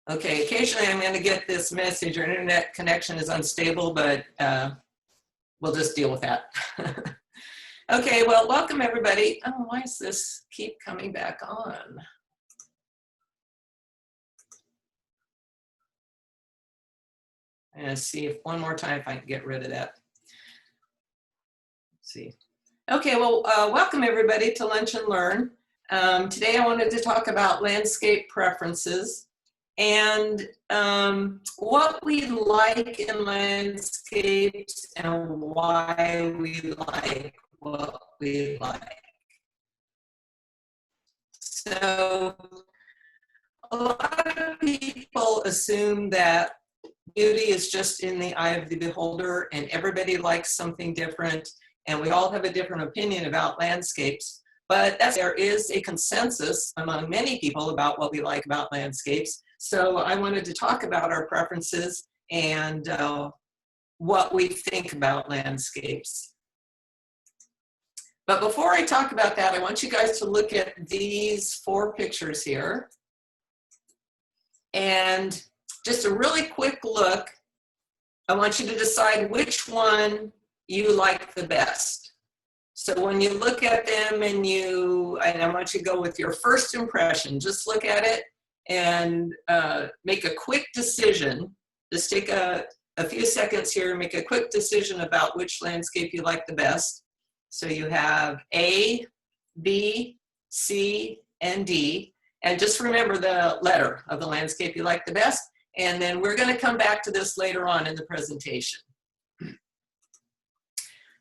Okay, occasionally I'm going to get this message, your internet connection is unstable, but we'll just deal with that. Okay, well, welcome everybody. Oh, why does this keep coming back on? I'm going to see if one more time if I can get rid of that. Let's see. Okay, well, welcome everybody to Lunch and Learn. Today I wanted to talk about landscape preferences and what we like in landscapes and why we like what we like. So a lot of people assume that beauty is just in the eye of the beholder and everybody likes something different and we all have a different opinion about landscapes. But there is a consensus among many people about what we like about landscapes. So I wanted to talk about our preferences and what we think about landscapes. But before I talk about that, I want you guys to look at these 4 pictures here. And just a really quick look, I want you to decide which one you like the best. So when you look at them and I want you to go with your first impression, just look at it and make a quick decision. Just take a few seconds here and make a quick decision about which landscape you like the best. So you have A, B, C, and D. And just remember the letter of the landscape you like the best. And then we're going to come back to this later on in the presentation.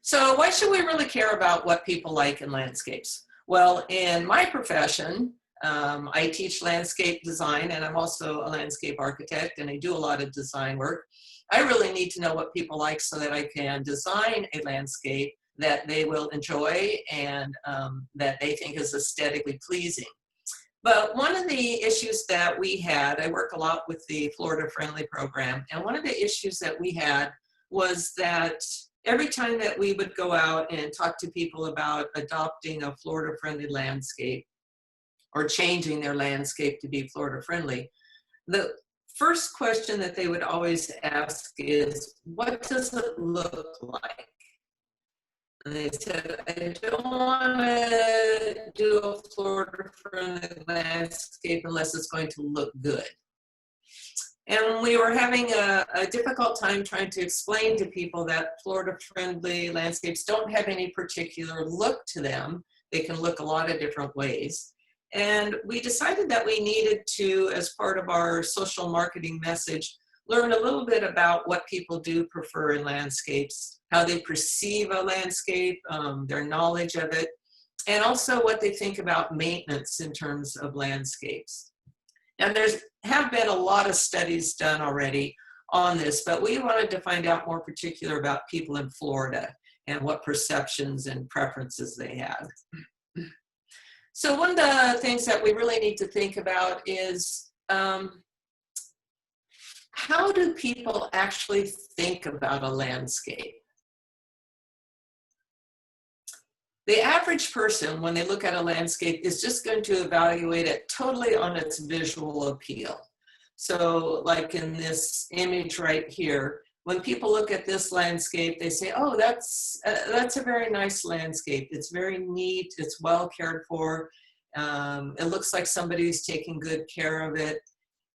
So why should we really care about what people like in landscapes? Well, in my profession, I teach landscape design, and I'm also a landscape architect, and I do a lot of design work. I really need to know what people like so that I can design a landscape that they will enjoy and that they think is aesthetically pleasing. But one of the issues that we had, I work a lot with the Florida Friendly program, and one of the issues that we had was that every time that we would go out and talk to people about adopting a Florida friendly landscape or changing their landscape to be Florida friendly, the first question that they would always ask is, what does it look like? And they said, I don't want to do a Florida-friendly landscape unless it's going to look good. And we were having a difficult time trying to explain to people that Florida-friendly landscapes don't have any particular look to them. They can look a lot of different ways. And we decided that we needed to, as part of our social marketing message, learn a little bit about what people do prefer in landscapes, how they perceive a landscape, their knowledge of it, and also what they think about maintenance in terms of landscapes. And there have been a lot of studies done already on this, but we wanted to find out more particular about people in Florida and what perceptions and preferences they have. So one of the things that we really need to think about is how do people actually think about a landscape? The average person, when they look at a landscape, is just going to evaluate it totally on its visual appeal. So like in this image right here, when people look at this landscape, they say, oh, that's a very nice landscape. It's very neat. It's well cared for. It looks like somebody's taking good care of it.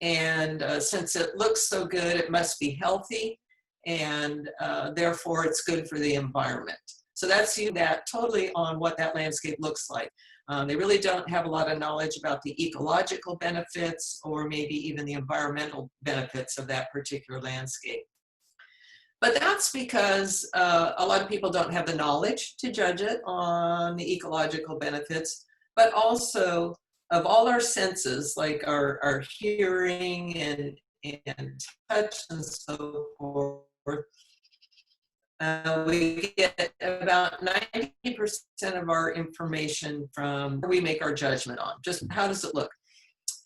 And since it looks so good, it must be healthy. And therefore, it's good for the environment. So that's that totally on what that landscape looks like. They really don't have a lot of knowledge about the ecological benefits or maybe even the environmental benefits of that particular landscape. But that's because a lot of people don't have the knowledge to judge it on the ecological benefits, but also of all our senses, like our hearing and touch and so forth, we get about 90% of our information from where we make our judgment on, just how does it look?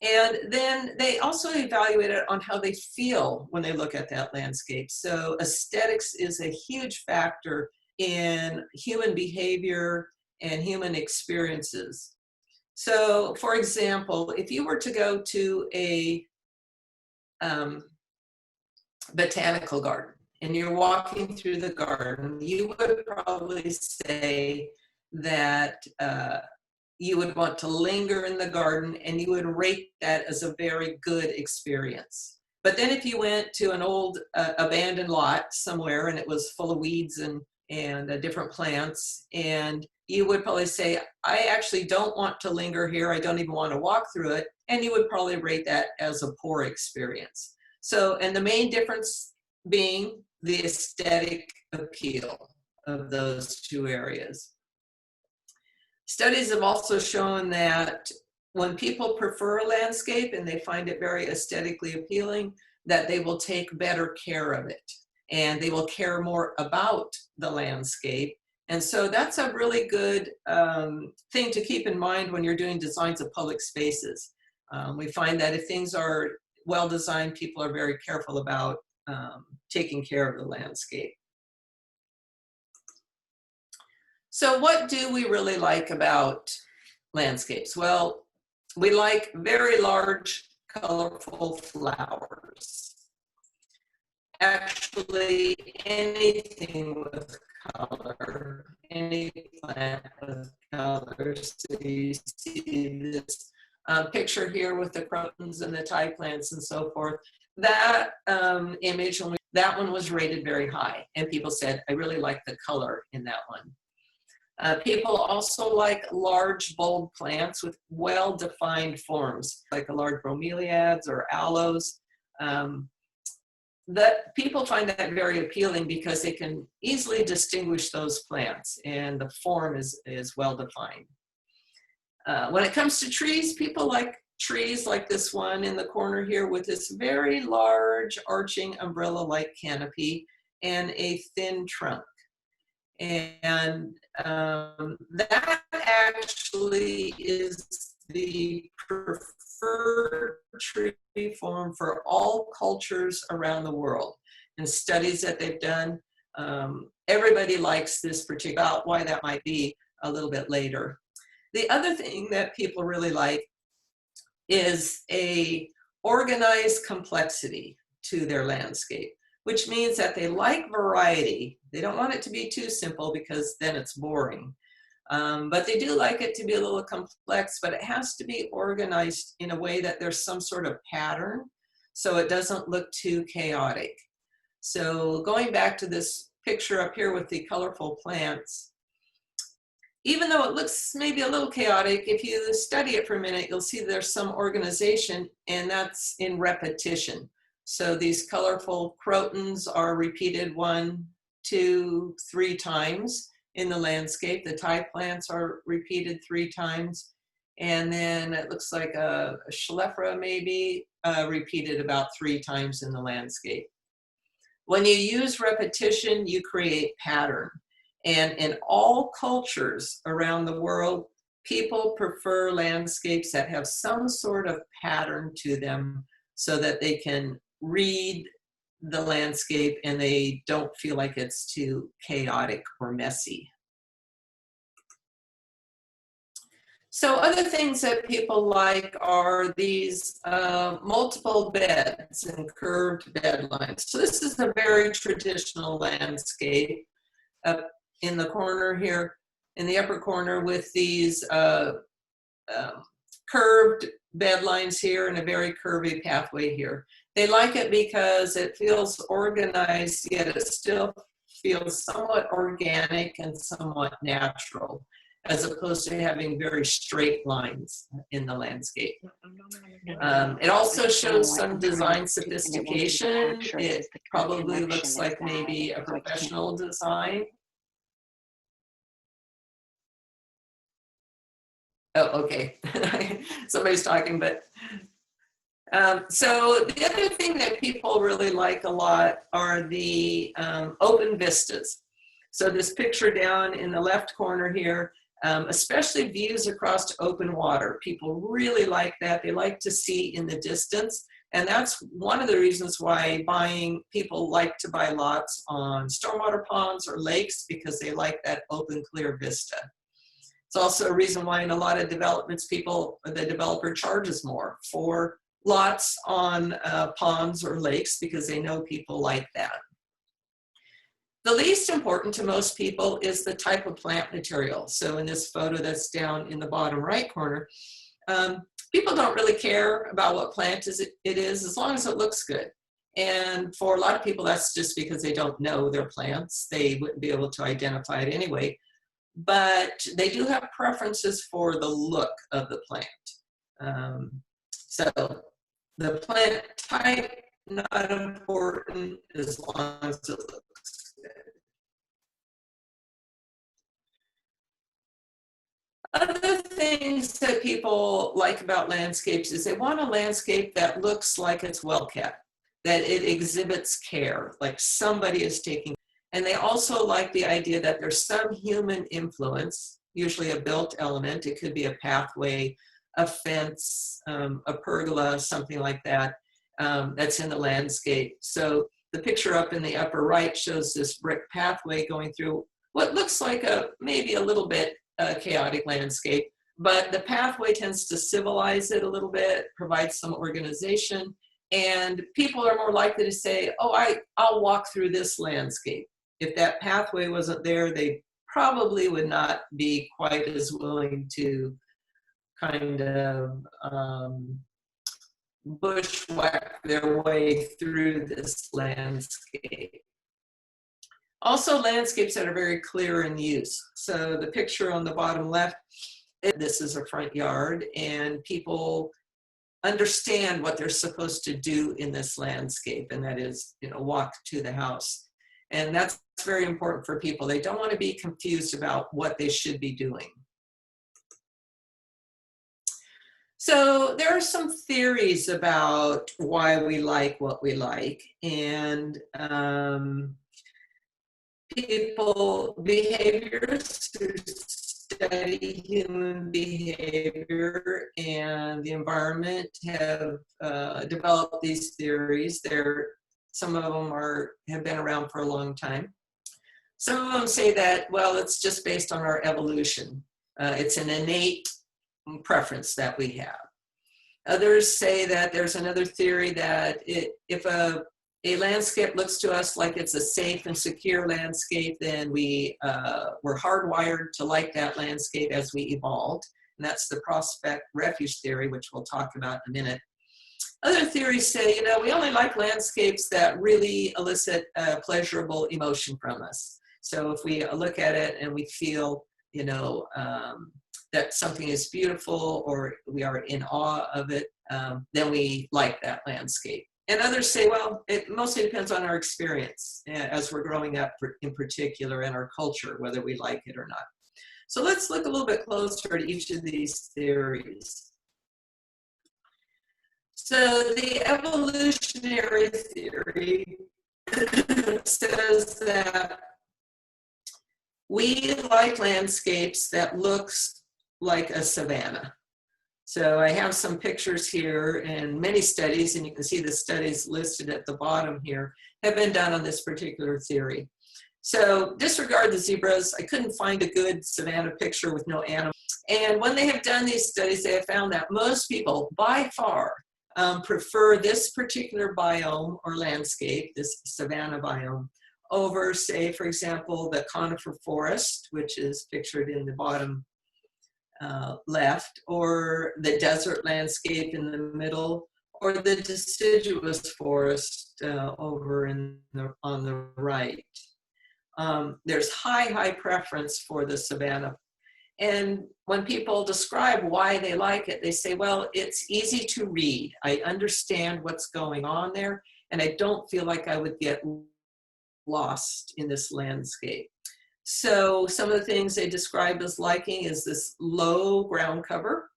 And then they also evaluate it on how they feel when they look at that landscape. So aesthetics is a huge factor in human behavior and human experiences. So for example, if you were to go to a botanical garden and you're walking through the garden, you would probably say that you would want to linger in the garden and you would rate that as a very good experience. But then if you went to an old abandoned lot somewhere and it was full of weeds and different plants, and you would probably say, I actually don't want to linger here, I don't even want to walk through it, and you would probably rate that as a poor experience. So, and the main difference being the aesthetic appeal of those two areas. Studies have also shown that when people prefer a landscape and they find it very aesthetically appealing, that they will take better care of it and they will care more about the landscape. And so that's a really good thing to keep in mind when you're doing designs of public spaces. We find that if things are well designed, people are very careful about taking care of the landscape. So what do we really like about landscapes? Well, we like very large, colorful flowers. Actually, anything with color, any plant with colors. So you see this picture here with the crotons and the tie plants and so forth. That image, that one was rated very high, and people said, I really like the color in that one. People also like large, bold plants with well-defined forms, like a large bromeliads or aloes. That people find that very appealing because they can easily distinguish those plants, and the form is well-defined. When it comes to trees, people like trees like this one in the corner here with this very large arching umbrella-like canopy and a thin trunk. And that actually is the preferred tree form for all cultures around the world. In studies that they've done, everybody likes this particular, about why that might be a little bit later. The other thing that people really like is a organized complexity to their landscape, which means that they like variety. They don't want it to be too simple because then it's boring. But they do like it to be a little complex, but it has to be organized in a way that there's some sort of pattern so it doesn't look too chaotic. So going back to this picture up here with the colorful plants, even though it looks maybe a little chaotic, if you study it for a minute, you'll see there's some organization, and that's in repetition. So these colorful crotons are repeated 1, 2, 3 times in the landscape. The tie plants are repeated 3 times. And then it looks like a schleffra maybe repeated about 3 times in the landscape. When you use repetition, you create pattern. And in all cultures around the world, people prefer landscapes that have some sort of pattern to them so that they can read the landscape and they don't feel like it's too chaotic or messy. So other things that people like are these multiple beds and curved bed lines. So this is a very traditional landscape up in the corner here, in the upper corner, with these curved bed lines here and a very curvy pathway here. They like it because it feels organized, yet it still feels somewhat organic and somewhat natural, as opposed to having very straight lines in the landscape. It also shows some design sophistication. It probably looks like maybe a professional design. Oh, okay. Somebody's talking, but so the other thing that people really like a lot are the open vistas. So this picture down in the left corner here, especially views across to open water. People really like that. They like to see in the distance. And that's one of the reasons why people like to buy lots on stormwater ponds or lakes, because they like that open, clear vista. It's also a reason why in a lot of developments, the developer charges more for lots on ponds or lakes because they know people like that. The least important to most people is the type of plant material. So in this photo that's down in the bottom right corner, people don't really care about what plant it is as long as it looks good. And for a lot of people, that's just because they don't know their plants. They wouldn't be able to identify it anyway. But they do have preferences for the look of the plant. So the plant type, not important as long as it looks good. Other things that people like about landscapes is they want a landscape that looks like it's well kept, that it exhibits care, like somebody is taking. And they also like the idea that there's some human influence, usually a built element. It could be a pathway, a fence, a pergola, something like that, that's in the landscape. So the picture up in the upper right shows this brick pathway going through what looks like maybe a little bit chaotic landscape, but the pathway tends to civilize it a little bit, provide some organization, and people are more likely to say, oh, I'll walk through this landscape. If that pathway wasn't there, they probably would not be quite as willing to kind of bushwhack their way through this landscape. Also, landscapes that are very clear in use. So the picture on the bottom left, this is a front yard, and people understand what they're supposed to do in this landscape, and that is, walk to the house. And that's very important for people. They don't want to be confused about what they should be doing. So there are some theories about why we like what we like, and behaviorists who study human behavior and the environment have developed these theories. Some of them have been around for a long time. Some of them say that, well, it's just based on our evolution. It's an innate preference that we have. Others say that there's another theory that if a landscape looks to us like it's a safe and secure landscape, then we're hardwired to like that landscape as we evolved. And that's the prospect refuge theory, which we'll talk about in a minute. Other theories say, we only like landscapes that really elicit pleasurable emotion from us. So if we look at it and we feel, that something is beautiful or we are in awe of it, then we like that landscape. And others say, well, it mostly depends on our experience as we're growing up in particular, and our culture, whether we like it or not. So let's look a little bit closer at each of these theories. So the evolutionary theory says that we like landscapes that looks like a savanna. So I have some pictures here, and many studies, and you can see the studies listed at the bottom here, have been done on this particular theory. So disregard the zebras. I couldn't find a good savanna picture with no animals. And when they have done these studies, they have found that most people, by far, prefer this particular biome or landscape, this savanna biome, over, say, for example, the conifer forest, which is pictured in the bottom left, or the desert landscape in the middle, or the deciduous forest over on the right. There's high preference for the savanna. And when people describe why they like it, they say, well, it's easy to read. I understand what's going on there, and I don't feel like I would get lost in this landscape. So some of the things they describe as liking is this low ground cover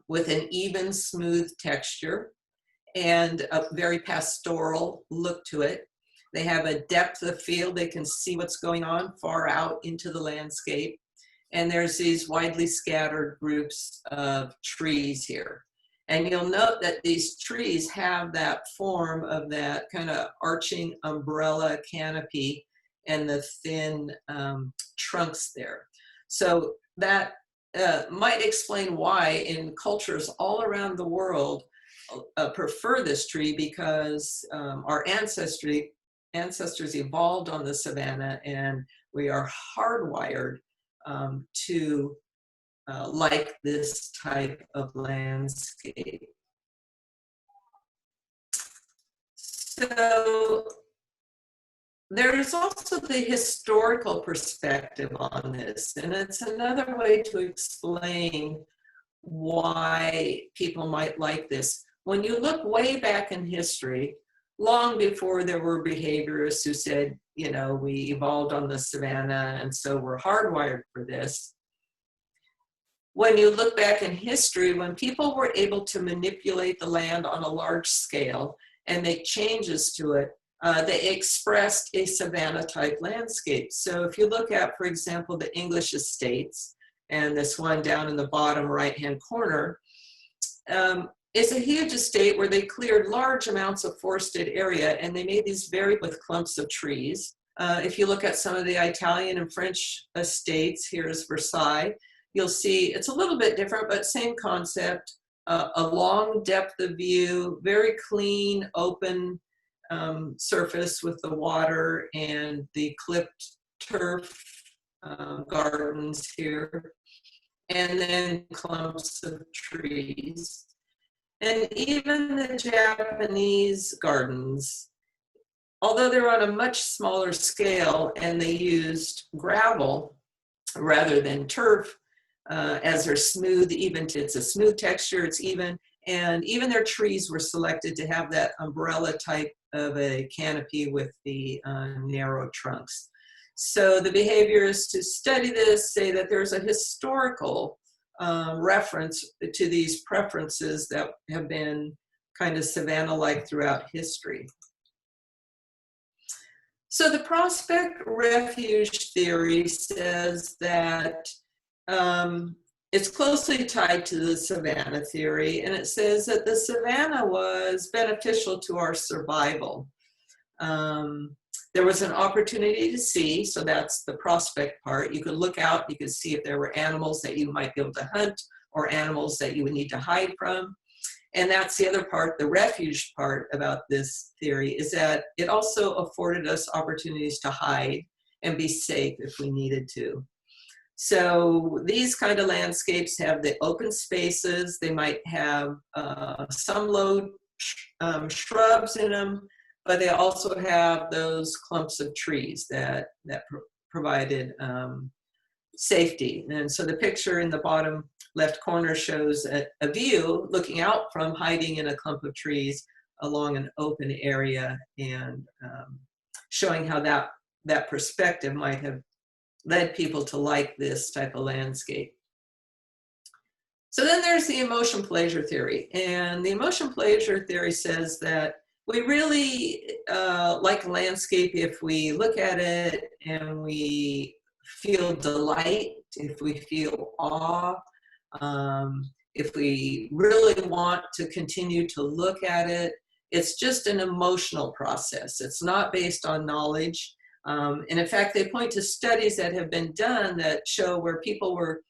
with an even, smooth texture and a very pastoral look to it. They have a depth of field. They can see what's going on far out into the landscape. And there's these widely scattered groups of trees here. And you'll note that these trees have that form of that kind of arching umbrella canopy and the thin trunks there. So that might explain why in cultures all around the world, prefer this tree because our ancestors evolved on the savanna, and we are hardwired to like this type of landscape. So there's also the historical perspective on this, and it's another way to explain why people might like this. When you look way back in history, long before there were behaviorists who said, you know, we evolved on the savanna and so we're hardwired for this. When you look back in history, when people were able to manipulate the land on a large scale and make changes to it, they expressed a savanna-type landscape. So if you look at, for example, the English estates, and this one down in the bottom right-hand corner, is a huge estate where they cleared large amounts of forested area, and they made these very with clumps of trees. If you look at some of the Italian and French estates, here's Versailles, you'll see it's a little bit different, but same concept, a long depth of view, very clean, open surface with the water and the clipped turf gardens here, and then clumps of trees. And even the Japanese gardens, although they're on a much smaller scale and they used gravel rather than turf, as they're smooth, it's a smooth texture, it's even, and even their trees were selected to have that umbrella type of a canopy with the narrow trunks. So the behaviorists who study this say that there's a historical reference to these preferences that have been kind of savanna-like throughout history. So the prospect refuge theory says that it's closely tied to the savanna theory, and it says that the savanna was beneficial to our survival. There was an opportunity to see, so that's the prospect part. You could look out, you could see if there were animals that you might be able to hunt or animals that you would need to hide from. And that's the other part, the refuge part about this theory, is that it also afforded us opportunities to hide and be safe if we needed to. So these kind of landscapes have the open spaces. They might have some low shrubs in them, but they also have those clumps of trees that provided safety. And so the picture in the bottom left corner shows a view looking out from hiding in a clump of trees along an open area, and showing how that perspective might have led people to like this type of landscape. So then there's the emotion pleasure theory. And the emotion pleasure theory says that we really like a landscape if we look at it and we feel delight, if we feel awe, if we really want to continue to look at it. It's just an emotional process. It's not based on knowledge. And in fact, they point to studies that have been done that show where people were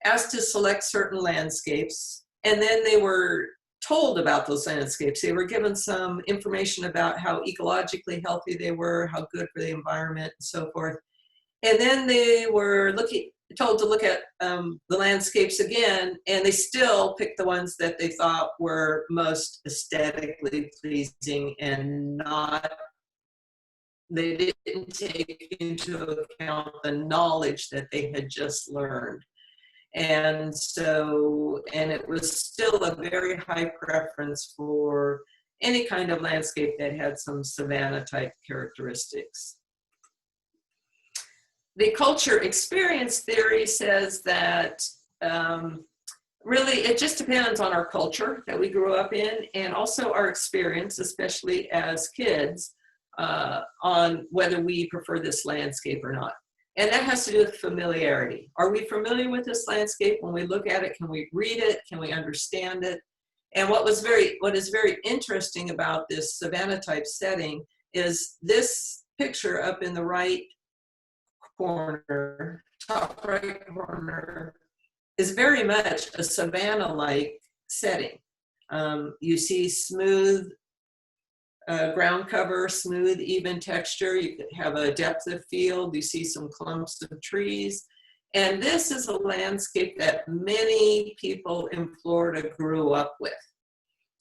asked to select certain landscapes, and then they were told about those landscapes. They were given some information about how ecologically healthy they were, how good for the environment, and so forth. And then they were told to look at the landscapes again, and they still picked the ones that they thought were most aesthetically pleasing, and they didn't take into account the knowledge that they had just learned. And so, and it was still a very high preference for any kind of landscape that had some savanna type characteristics. The culture experience theory says that really it just depends on our culture that we grew up in, and also our experience, especially as kids, on whether we prefer this landscape or not. And that has to do with familiarity. Are we familiar with this landscape? When we look at it, can we read it? Can we understand it? And what is very interesting about this savanna type setting is this picture up in the right corner, top right corner, is very much a savanna-like setting. You see smooth ground cover, smooth, even texture. You have a depth of field. You see some clumps of trees. And this is a landscape that many people in Florida grew up with.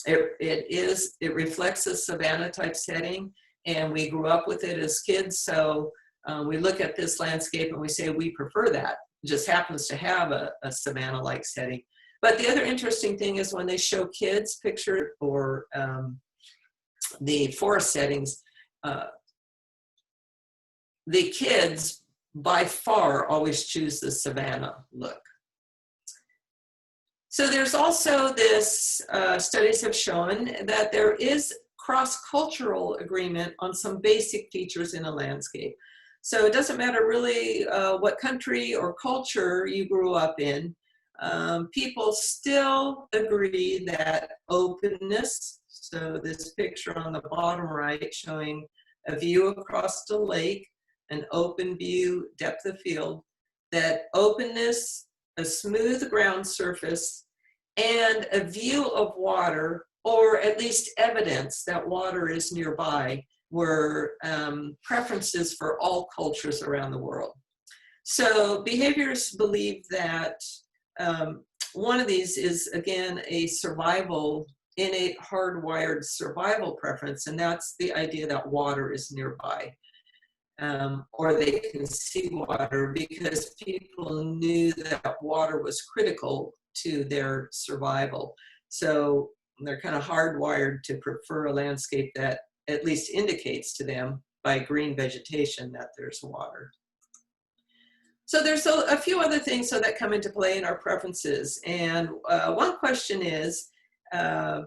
It reflects a savanna type setting, and we grew up with it as kids. So we look at this landscape and we say we prefer that. It just happens to have a savanna-like setting. But the other interesting thing is when they show kids picture or the forest settings, the kids by far always choose the savanna look. So there's also this, studies have shown that there is cross-cultural agreement on some basic features in a landscape. So it doesn't matter really what country or culture you grew up in, people still agree that openness, so this picture on the bottom right showing a view across the lake, an open view, depth of field, that openness, a smooth ground surface, and a view of water, or at least evidence that water is nearby, were preferences for all cultures around the world. So behaviorists believe that one of these is, again, a survival, innate, hardwired survival preference, and that's the idea that water is nearby. Or they can see water because people knew that water was critical to their survival. So they're kind of hardwired to prefer a landscape that at least indicates to them by green vegetation that there's water. So there's a few other things that come into play in our preferences. And one question is the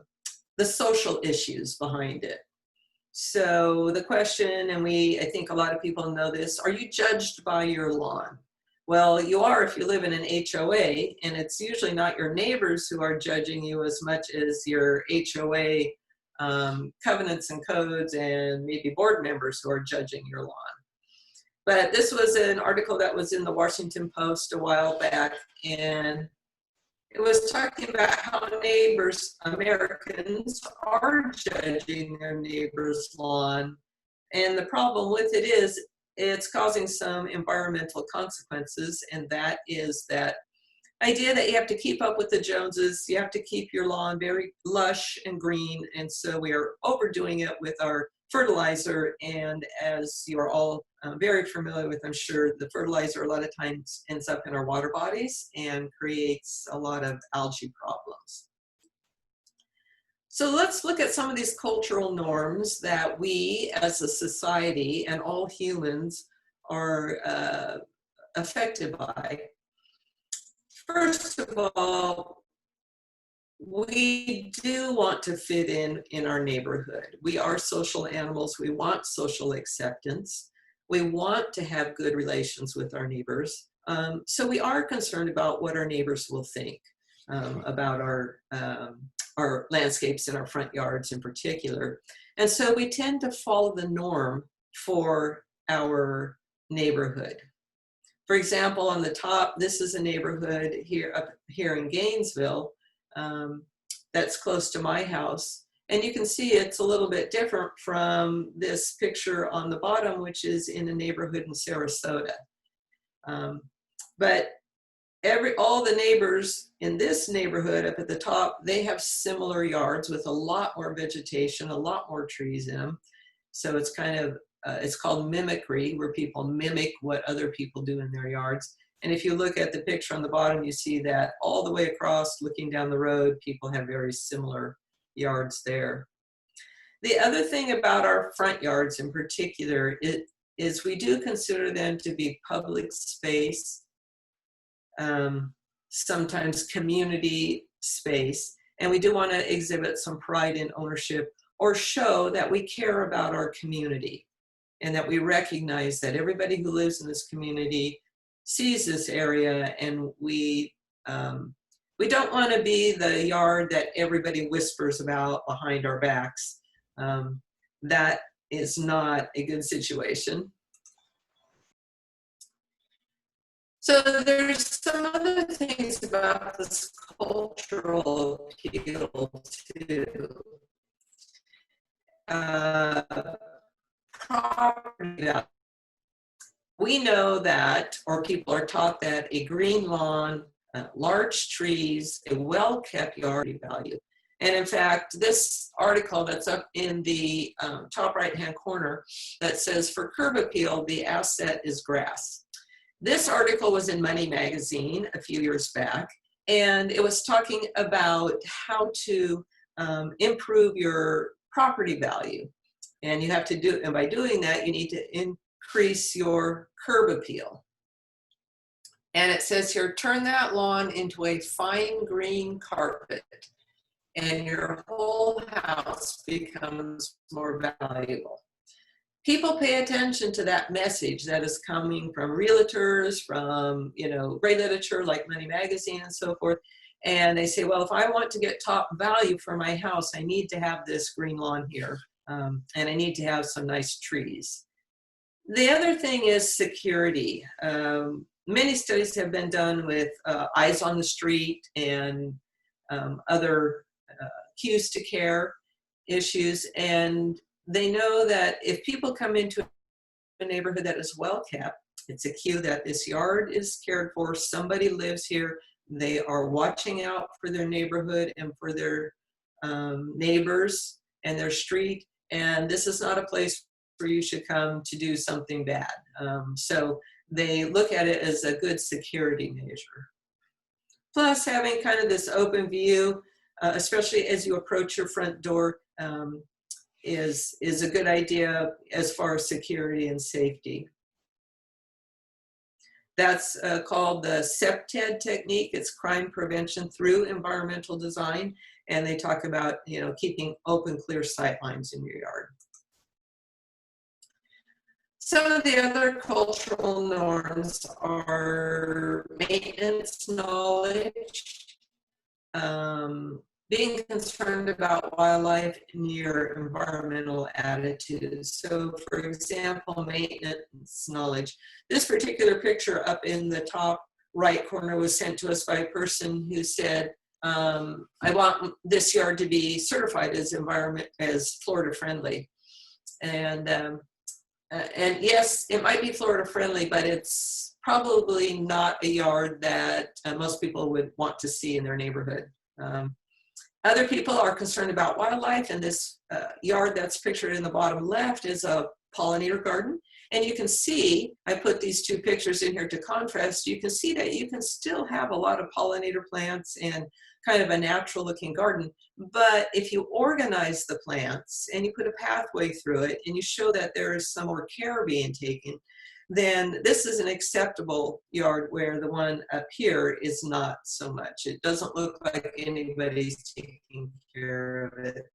social issues behind it. So the question, and I think a lot of people know this, are you judged by your lawn? Well, you are if you live in an HOA, and it's usually not your neighbors who are judging you as much as your HOA covenants and codes and maybe board members who are judging your lawn. But this was an article that was in the Washington Post a while back, and it was talking about how neighbors, Americans, are judging their neighbor's lawn. And the problem with it is it's causing some environmental consequences, and that is that idea that you have to keep up with the Joneses, you have to keep your lawn very lush and green, and so we are overdoing it with our fertilizer, and as you are all very familiar with, I'm sure, the fertilizer a lot of times ends up in our water bodies and creates a lot of algae problems. So let's look at some of these cultural norms that we as a society and all humans are affected by. First of all, we do want to fit in our neighborhood. We are social animals. We want social acceptance. We want to have good relations with our neighbors. So we are concerned about what our neighbors will think about our landscapes in our front yards in particular. And so we tend to follow the norm for our neighborhood. For example, on the top, this is a neighborhood up here in Gainesville that's close to my house. And you can see it's a little bit different from this picture on the bottom, which is in a neighborhood in Sarasota. But all the neighbors in this neighborhood up at the top, they have similar yards with a lot more vegetation, a lot more trees in them. So it's kind of, it's called mimicry, where people mimic what other people do in their yards. And if you look at the picture on the bottom, you see that all the way across, looking down the road, people have very similar yards there. The other thing about our front yards in particular is we do consider them to be public space, sometimes community space, and we do want to exhibit some pride in ownership or show that we care about our community and that we recognize that everybody who lives in this community sees this area, and we don't want to be the yard that everybody whispers about behind our backs. That is not a good situation. So there's some other things about this cultural appeal too. Property value. We know that, or people are taught that, a green lawn, large trees, a well-kept yard value. And in fact, this article that's up in the top right-hand corner that says, for curb appeal, the asset is grass. This article was in Money Magazine a few years back, and it was talking about how to improve your property value. And you have to do, and by doing that, you need to increase your curb appeal. And it says here, turn that lawn into a fine green carpet, and your whole house becomes more valuable. People pay attention to that message that is coming from realtors, from, great literature like Money Magazine and so forth. And they say, well, if I want to get top value for my house, I need to have this green lawn here. And I need to have some nice trees. The other thing is security. Many studies have been done with eyes on the street and other cues to care issues. And they know that if people come into a neighborhood that is well kept, it's a cue that this yard is cared for, somebody lives here, they are watching out for their neighborhood and for their neighbors and their street, and this is not a place where you should come to do something bad. So they look at it as a good security measure. Plus, having kind of this open view, especially as you approach your front door, is a good idea as far as security and safety. That's called the CPTED technique. It's crime prevention through environmental design. And they talk about, keeping open, clear sight lines in your yard. Some of the other cultural norms are maintenance knowledge, being concerned about wildlife, and your environmental attitudes. So for example, maintenance knowledge. This particular picture up in the top right corner was sent to us by a person who said, I want this yard to be certified as Florida friendly. And yes, it might be Florida friendly, but it's probably not a yard that most people would want to see in their neighborhood. Other people are concerned about wildlife, and this yard that's pictured in the bottom left is a pollinator garden. And you can see, I put these two pictures in here to contrast, you can see that you can still have a lot of pollinator plants and kind of a natural looking garden. But if you organize the plants and you put a pathway through it and you show that there is some more care being taken, then this is an acceptable yard, where the one up here is not so much. It doesn't look like anybody's taking care of it.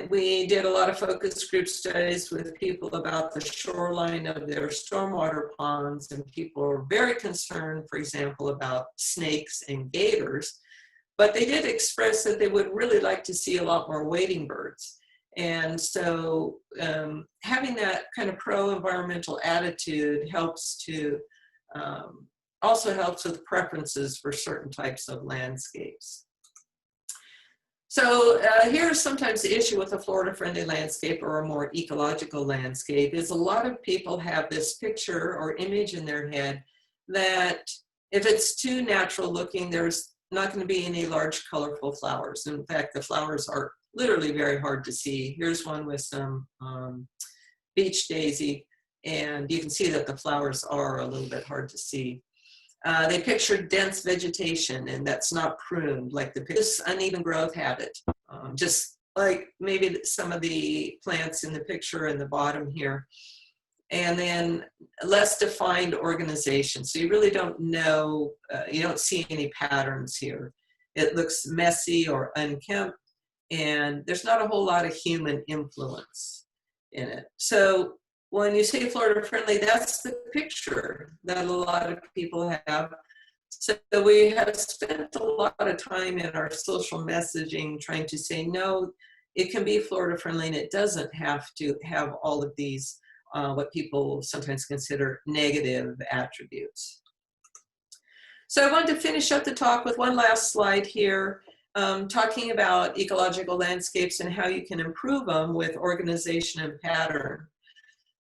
We did a lot of focus group studies with people about the shoreline of their stormwater ponds, and people are very concerned, for example, about snakes and gators, but they did express that they would really like to see a lot more wading birds. And so having that kind of pro-environmental attitude helps to, also helps with preferences for certain types of landscapes. So here's sometimes the issue with a Florida-friendly landscape or a more ecological landscape is a lot of people have this picture or image in their head that if it's too natural looking, there's not going to be any large colorful flowers. In fact, the flowers are literally very hard to see. Here's one with some beach daisy, and you can see that the flowers are a little bit hard to see. They pictured dense vegetation, and that's not pruned, like this uneven growth habit, just like maybe some of the plants in the picture in the bottom here. And then less defined organization. So you really don't know, you don't see any patterns here. It looks messy or unkempt, and there's not a whole lot of human influence in it. So when you say Florida friendly, that's the picture that a lot of people have. So we have spent a lot of time in our social messaging trying to say, no, it can be Florida friendly, and it doesn't have to have all of these what people sometimes consider negative attributes. So I wanted to finish up the talk with one last slide here, talking about ecological landscapes and how you can improve them with organization and pattern.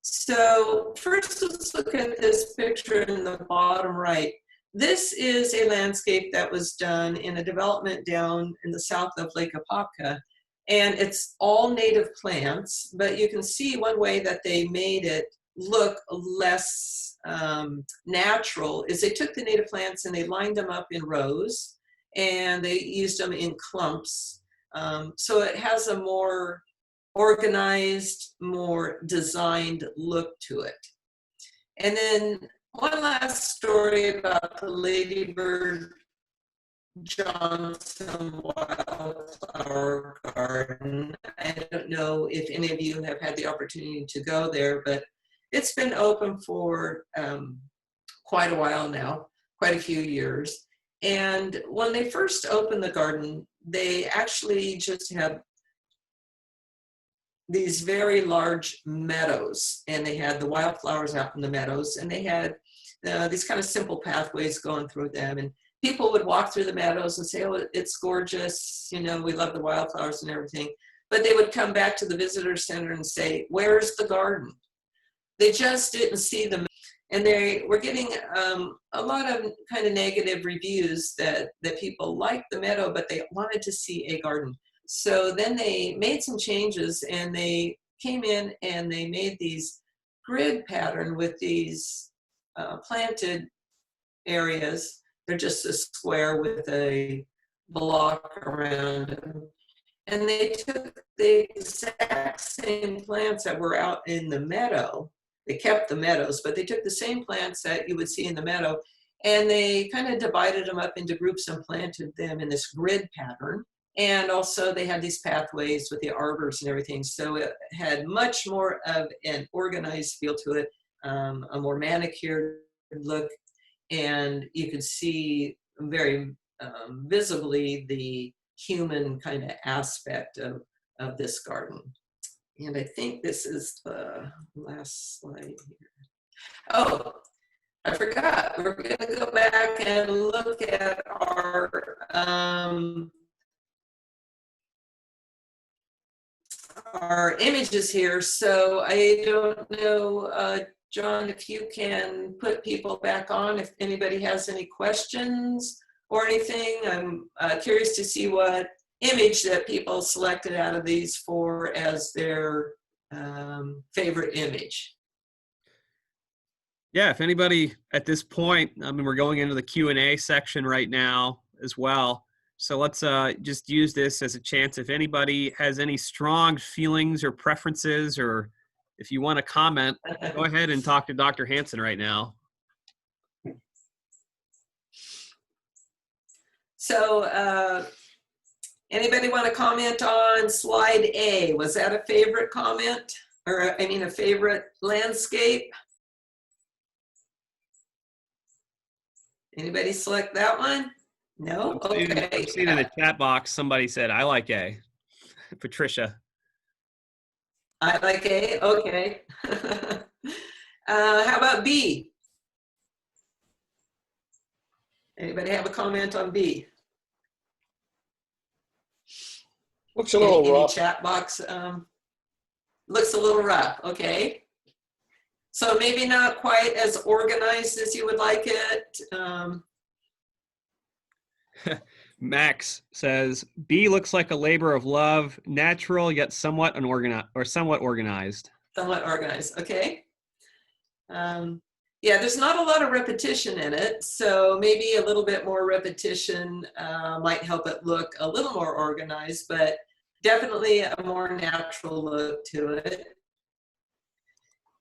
So first, let's look at this picture in the bottom right. This is a landscape that was done in a development down in the south of Lake Apopka, and it's all native plants, but you can see one way that they made it look less natural is they took the native plants and they lined them up in rows, and they used them in clumps. So it has a more organized, more designed look to it. And then one last story about the Ladybird Johnson Wildflower Garden. I don't know if any of you have had the opportunity to go there, but it's been open for quite a while now, quite a few years. And when they first opened the garden, they actually just had these very large meadows, and they had the wildflowers out in the meadows, and they had these kind of simple pathways going through them, and people would walk through the meadows and say, oh, it's gorgeous, you know, we love the wildflowers and everything, but they would come back to the visitor center and say, where's the garden? They just didn't see them, and they were getting a lot of kind of negative reviews that people liked the meadow, but they wanted to see a garden. So then they made some changes, and they came in and they made these grid pattern with these planted areas. They're just a square with a block around them. And they took the exact same plants that were out in the meadow. They kept the meadows, but they took the same plants that you would see in the meadow, and they kind of divided them up into groups and planted them in this grid pattern. And also they had these pathways with the arbors and everything. So it had much more of an organized feel to it, a more manicured look. And you could see very visibly the human kind of aspect of this garden. And I think this is the last slide here. Oh, I forgot. We're going to go back and look at our images here. So I don't know, John, if you can put people back on, if anybody has any questions or anything. I'm curious to see what image that people selected out of these four as their favorite image. Yeah, if anybody at this point, I mean, we're going into the Q&A section right now as well. So let's just use this as a chance. If anybody has any strong feelings or preferences, or if you want to comment, go ahead and talk to Dr. Hansen right now. So anybody want to comment on slide A? Was that a favorite comment? Or I mean a favorite landscape? Anybody select that one? No? Okay. I've seen in the chat box, somebody said, I like A. Patricia. I like A, okay. How about B? Anybody have a comment on B? Looks a little rough. Any chat box? Looks a little rough, okay. So maybe not quite as organized as you would like it. Max says, B looks like a labor of love, natural yet somewhat unorganized, or somewhat organized. Somewhat organized, okay. Yeah, there's not a lot of repetition in it, so maybe a little bit more repetition might help it look a little more organized, but definitely a more natural look to it.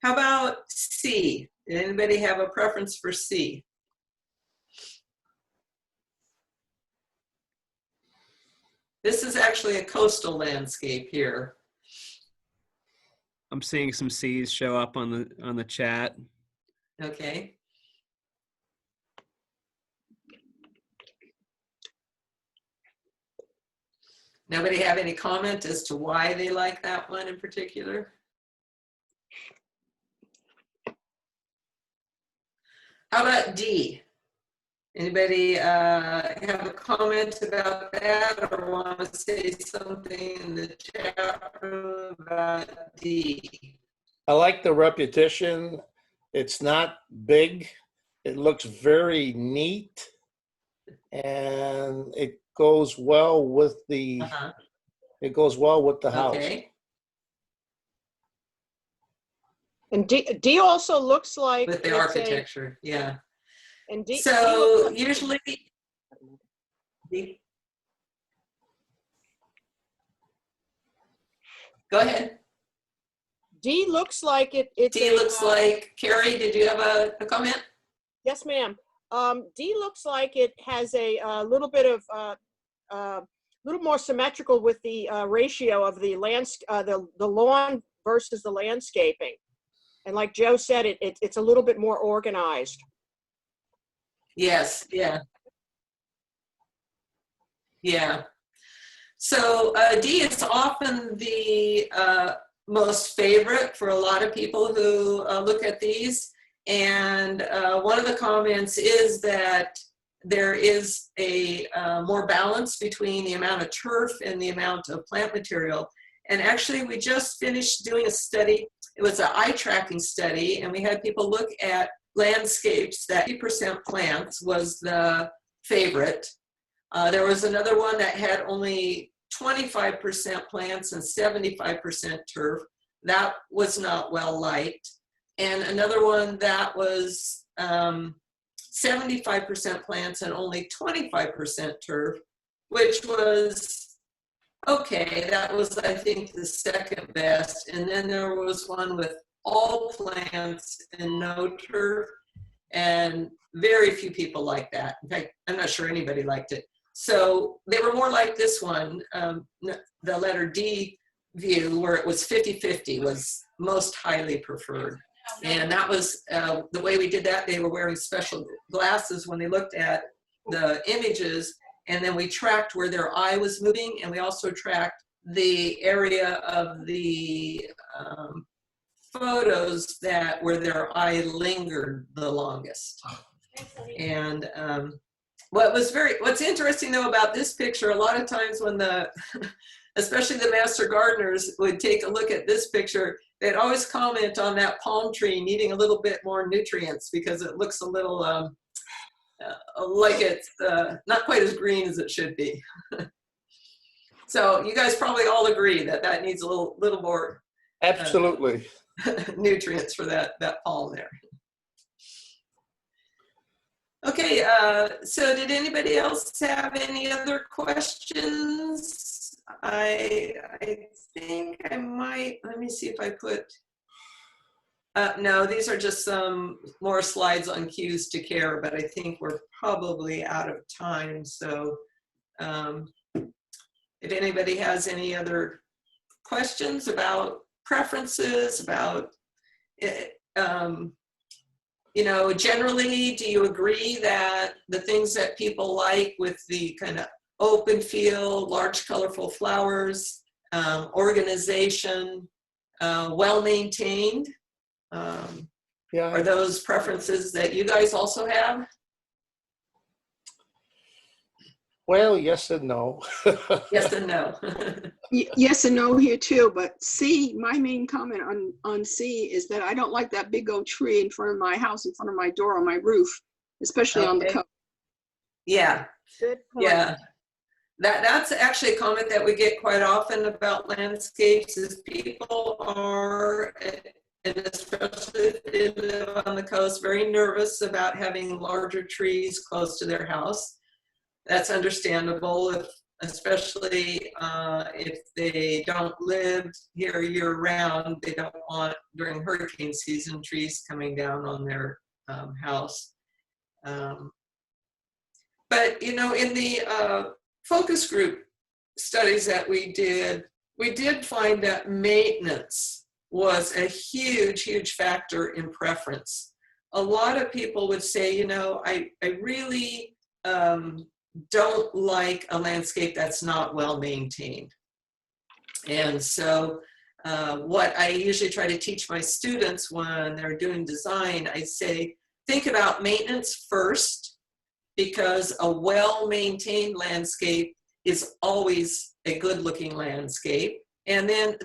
How about C? Did anybody have a preference for C? This is actually a coastal landscape here. I'm seeing some C's show up on the chat. Okay. Nobody have any comment as to why they like that one in particular? How about D? Anybody have a comment about that or want to say something in the chat room about D? I like the repetition. It's not big. It looks very neat, and it goes well with the it goes well with the house. Okay. And D also looks like With the it's architecture, yeah. And D So looks like, usually, go ahead. D looks like it's D looks like, Carrie, did you have a comment? Yes, ma'am. D looks like it has a little bit of little more symmetrical with the ratio of the the lawn versus the landscaping. And like Joe said, it's a little bit more organized. Yes, yeah. Yeah. So D is often the most favorite for a lot of people who look at these. And one of the comments is that there is a more balance between the amount of turf and the amount of plant material. And actually, we just finished doing a study. It was an eye tracking study, and we had people look at landscapes that 80% plants was the favorite. There was another one that had only 25% plants and 75% turf. That was not well liked. And another one that was 75% plants and only 25% turf, which was okay. That was, I think, the second best. And then there was one with all plants and no turf, and very few people liked that. In fact, I'm not sure anybody liked it. So they were more like this one, the letter D view, where it was 50-50 was most highly preferred. And that was the way we did that. They were wearing special glasses when they looked at the images, and then we tracked where their eye was moving, and we also tracked the area of the photos that where their eye lingered the longest. And what's interesting though about this picture, a lot of times when especially the master gardeners would take a look at this picture, they'd always comment on that palm tree needing a little bit more nutrients because it looks a little like it's not quite as green as it should be. So you guys probably all agree that that needs a little more Absolutely. nutrients for that palm there. Okay, so did anybody else have any other questions? I think I might, let me see if I put, no, these are just some more slides on cues to care, but I think we're probably out of time. So if anybody has any other questions about preferences, about it, you know, generally, do you agree that the things that people like with the kind of open feel, large colorful flowers, organization, well-maintained, Yeah. are those preferences that you guys also have? Well, yes and no. Yes and no. Yes and no here too, but C, my main comment on C is that I don't like that big old tree in front of my house, in front of my door, on my roof, especially on the Okay. coast. Yeah, Good point. yeah. That's actually a comment that we get quite often about landscapes is people are, and especially if they live on the coast, very nervous about having larger trees close to their house. That's understandable, especially if they don't live here year-round. They don't want, during hurricane season, trees coming down on their house. But, you know, in the focus group studies that we did find that maintenance was a huge, huge factor in preference. A lot of people would say, you know, I really don't like a landscape that's not well maintained. And so what I usually try to teach my students when they're doing design, I say, think about maintenance first, because a well-maintained landscape is always a good-looking landscape. And then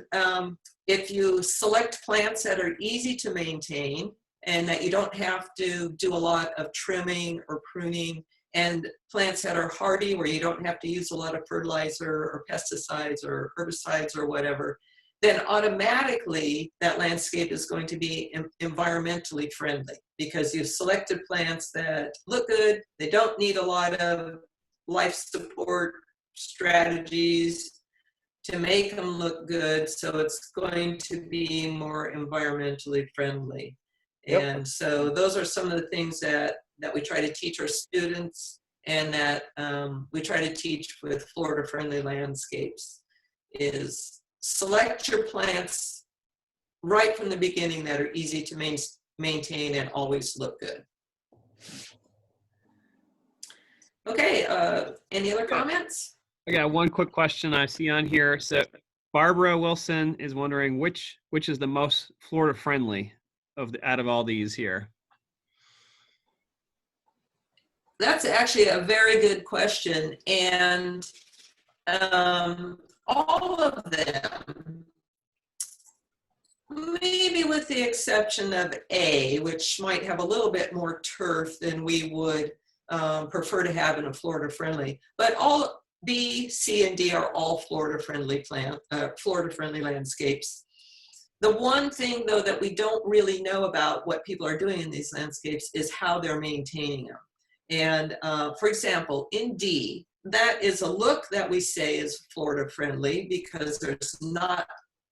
if you select plants that are easy to maintain and that you don't have to do a lot of trimming or pruning, and plants that are hardy where you don't have to use a lot of fertilizer or pesticides or herbicides or whatever, then automatically that landscape is going to be environmentally friendly, because you've selected plants that look good, they don't need a lot of life support strategies to make them look good, so it's going to be more environmentally friendly. Yep. And so those are some of the things that we try to teach our students, and that we try to teach with Florida-friendly landscapes, is select your plants right from the beginning that are easy to maintain and always look good. Okay, any other comments? I got one quick question I see on here. So Barbara Wilson is wondering which is the most Florida friendly out of all these here. That's actually a very good question, and all of them, maybe with the exception of A, which might have a little bit more turf than we would prefer to have in a Florida-friendly, but all B, C, and D are all Florida-friendly Florida-friendly landscapes. The one thing, though, that we don't really know about what people are doing in these landscapes is how they're maintaining them. And for example, in D, that is a look that we say is Florida-friendly because there's not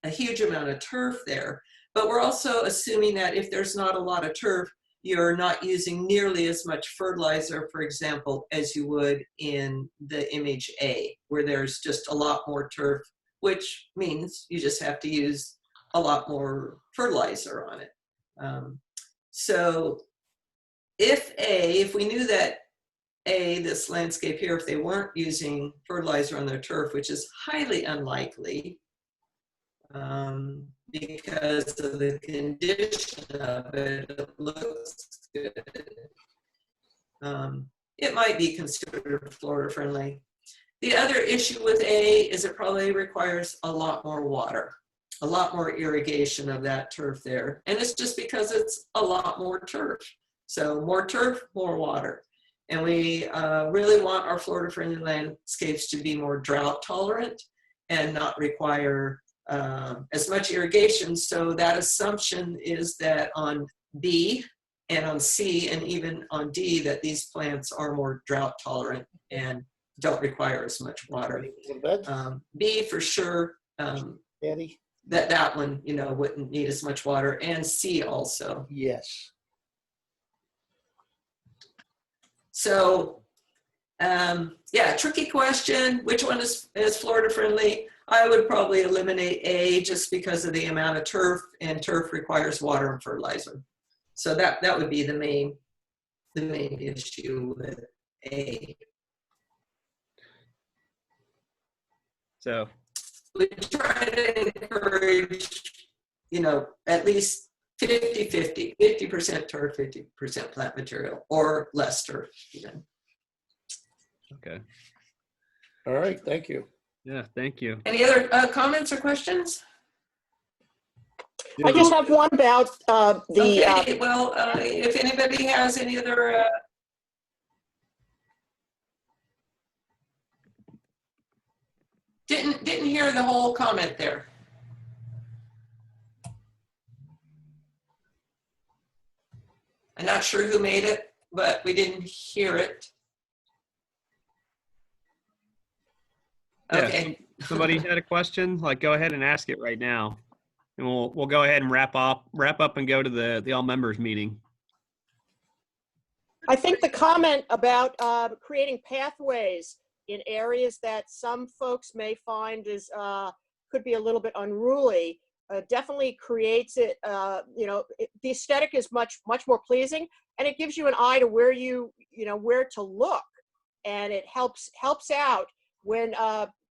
a huge amount of turf there. But we're also assuming that if there's not a lot of turf, you're not using nearly as much fertilizer, for example, as you would in the image A, where there's just a lot more turf, which means you just have to use a lot more fertilizer on it. So if we knew that this landscape here, if they weren't using fertilizer on their turf, which is highly unlikely, because of the condition of it, it looks good. It might be considered Florida friendly. The other issue with A is it probably requires a lot more water, a lot more irrigation of that turf there. And it's just because it's a lot more turf. So more turf, more water. And we really want our Florida friendly landscapes to be more drought tolerant and not require as much irrigation. So that assumption is that on B and on C and even on D, that these plants are more drought tolerant and don't require as much water. B for sure, Daddy? that one, you know, wouldn't need as much water, and C also. Yes. So yeah, tricky question. Which one is Florida friendly? I would probably eliminate A just because of the amount of turf, and turf requires water and fertilizer. So that would be the main issue with A. So We try to encourage, you know, at least 50-50, 50% turf, 50% plant material, or less turf even. okay. All right, thank you. Yeah, thank you. Any other comments or questions? I just have one about Okay, well, if anybody has any other didn't hear the whole comment there. I'm not sure who made it, but we didn't hear it. Okay. Yeah, somebody had a question, like go ahead and ask it right now. And we'll go ahead and wrap up and go to the all members meeting. I think the comment about creating pathways in areas that some folks may find is could be a little bit unruly definitely creates it. You know, the aesthetic is much more pleasing, and it gives you an eye to where where to look, and it helps out when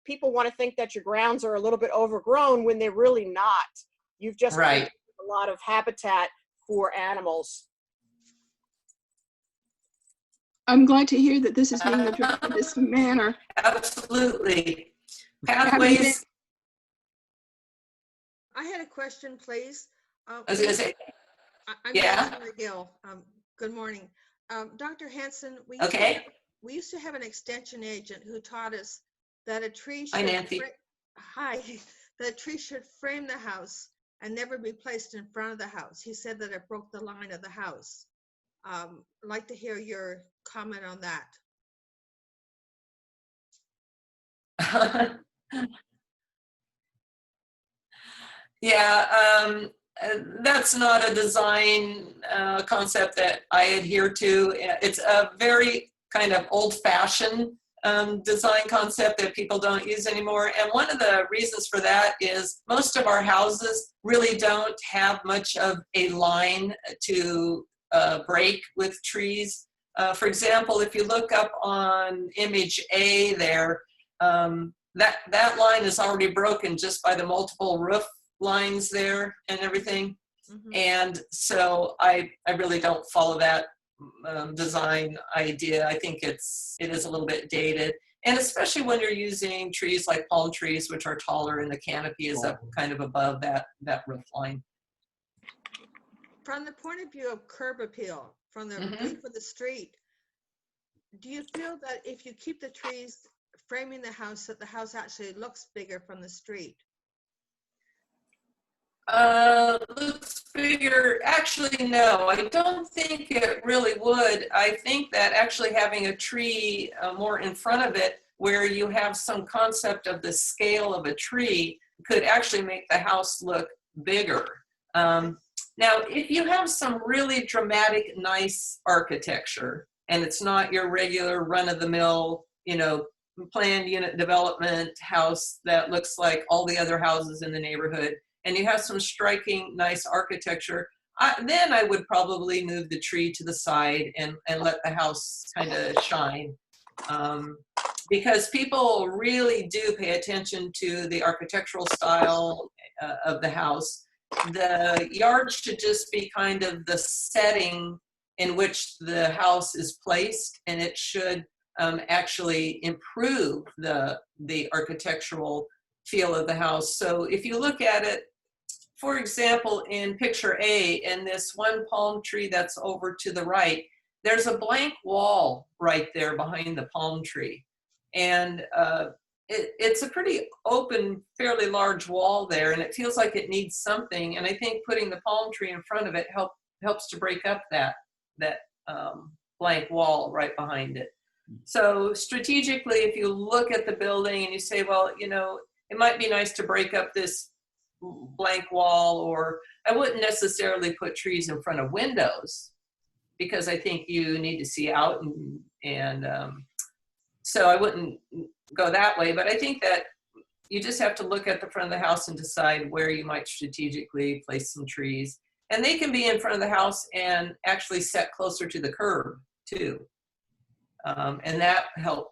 people want to think that your grounds are a little bit overgrown when they're really not. You've just right. a lot of habitat for animals. I'm glad to hear that this is being addressed in this manner. Absolutely. Having been, Pathways, I had a question, please. I was gonna say, I'm yeah. Gail. Good morning. Dr. Hansen, Okay. we used to have an extension agent who taught us that a tree Hi, should Nancy. that a tree should frame the house and never be placed in front of the house. He said that it broke the line of the house. I'd like to hear your comment on that. Yeah, that's not a design concept that I adhere to. It's a very kind of old-fashioned design concept that people don't use anymore. And one of the reasons for that is most of our houses really don't have much of a line to break with trees. For example, if you look up on image A there, that line is already broken just by the multiple roof lines there and everything. Mhm. And so I really don't follow that design idea. I think it is a little bit dated, and especially when you're using trees like palm trees, which are taller and the canopy is up kind of above that roof line. From the point of view of curb appeal, from the view for the street, do you feel that if you keep the trees framing the house, that the house actually looks bigger from the street? Looks bigger. Actually, no, I don't think it really would. I think that actually having a tree more in front of it, where you have some concept of the scale of a tree, could actually make the house look bigger. Now, if you have some really dramatic, nice architecture, and it's not your regular run-of-the-mill, planned unit development house that looks like all the other houses in the neighborhood, and you have some striking, nice architecture, then I would probably move the tree to the side and let the house kind of shine. Because people really do pay attention to the architectural style of the house. The yard should just be kind of the setting in which the house is placed, and it should actually improve the architectural feel of the house. So if you look at it, for example, in picture A, in this one palm tree that's over to the right, there's a blank wall right there behind the palm tree. And it's a pretty open, fairly large wall there, and it feels like it needs something. And I think putting the palm tree in front of it helps to break up that blank wall right behind it. So strategically, if you look at the building and you say, well, it might be nice to break up this blank wall, or I wouldn't necessarily put trees in front of windows because I think you need to see out, and so I wouldn't go that way. But I think that you just have to look at the front of the house and decide where you might strategically place some trees. And they can be in front of the house and actually set closer to the curb too. And that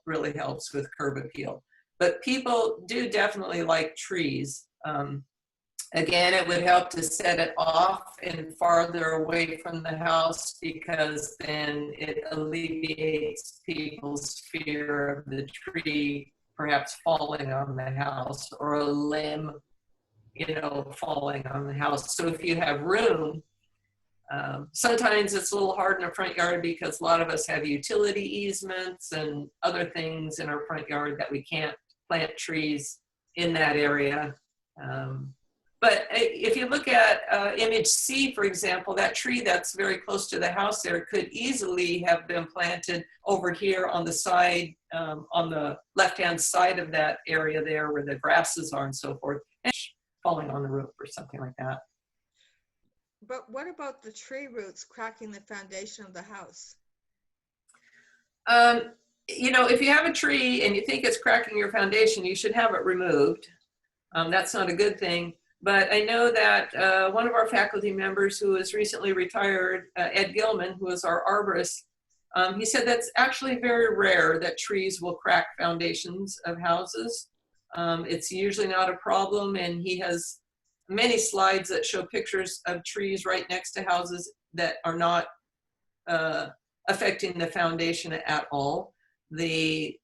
really helps with curb appeal. But people do definitely like trees. Again, it would help to set it off and farther away from the house, because then it alleviates people's fear of the tree perhaps falling on the house, or a limb, falling on the house. So if you have room, sometimes it's a little hard in a front yard because a lot of us have utility easements and other things in our front yard that we can't plant trees in that area. But if you look at image C, for example, that tree that's very close to the house there could easily have been planted over here on the side, on the left-hand side of that area there where the grasses are and so forth, and falling on the roof or something like that. But what about the tree roots cracking the foundation of the house? If you have a tree and you think it's cracking your foundation, you should have it removed. That's not a good thing. But I know that one of our faculty members who was recently retired, Ed Gilman, who was our arborist, he said that's actually very rare that trees will crack foundations of houses. It's usually not a problem, and he has many slides that show pictures of trees right next to houses that are not affecting the foundation at all. The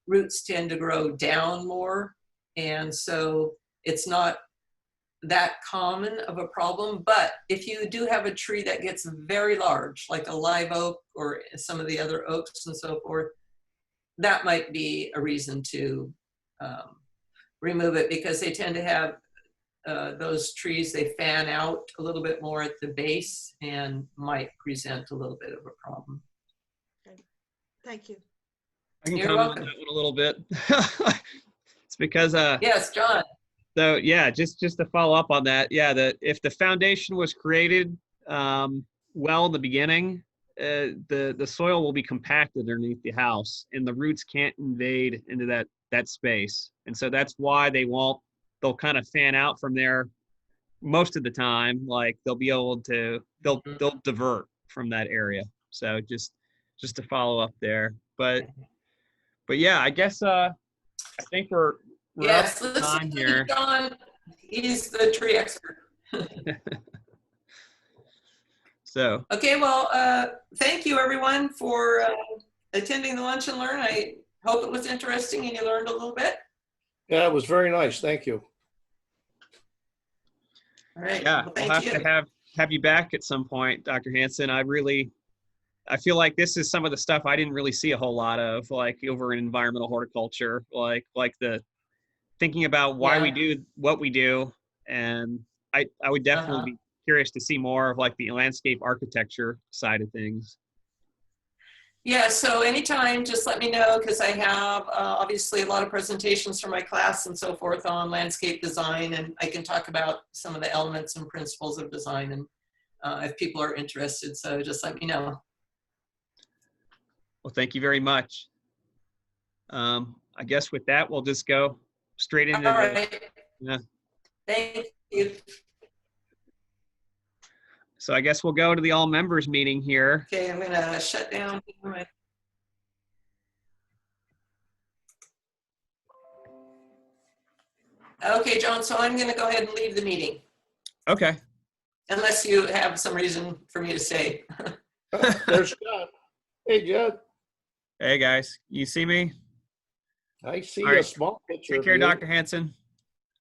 roots tend to grow down more, and so it's not that common of a problem. But if you do have a tree that gets very large, like a live oak or some of the other oaks and so forth, that might be a reason to remove it, because they tend to have those trees, they fan out a little bit more at the base and might present a little bit of a problem. Okay. Thank you. I can You're comment welcome. on that one a little bit. It's because Yes, John. so yeah, just to follow up on that, yeah, if the foundation was created well in the beginning, the soil will be compacted underneath the house, and the roots can't invade into that space, and so that's why they'll kind of fan out from there most of the time. Like they'll be able to they'll divert from that area. So just to follow up there, but yeah, I guess I think we're Yes, up to listen time to here. John. He's the tree expert. So Okay, well, thank you everyone for attending the Lunch and Learn. I hope it was interesting and you learned a little bit. Yeah, it was very nice. Thank you. All right. yeah, Well, we'll thank have you. to have you back at some point, Dr. Hansen. I feel like this is some of the stuff I didn't really see a whole lot of, like over in environmental horticulture, like the thinking about why we do what we do. And I would definitely be curious to see more of like the landscape architecture side of things. Yeah, so anytime, just let me know, because I have obviously a lot of presentations for my class and so forth on landscape design, and I can talk about some of the elements and principles of design, and if people are interested, so just let me know. Well, thank you very much. I guess with that, we'll just go straight into All right. yeah. Thank you. So I guess we'll go to the all members meeting here. Okay, I'm gonna shut down. Okay, John, so I'm gonna go ahead and leave the meeting, Okay. unless you have some reason for me to stay. There's Judd. Hey, Judd. Hey guys, you see me? I see All right. a small picture Take of care, you. Dr. Hansen.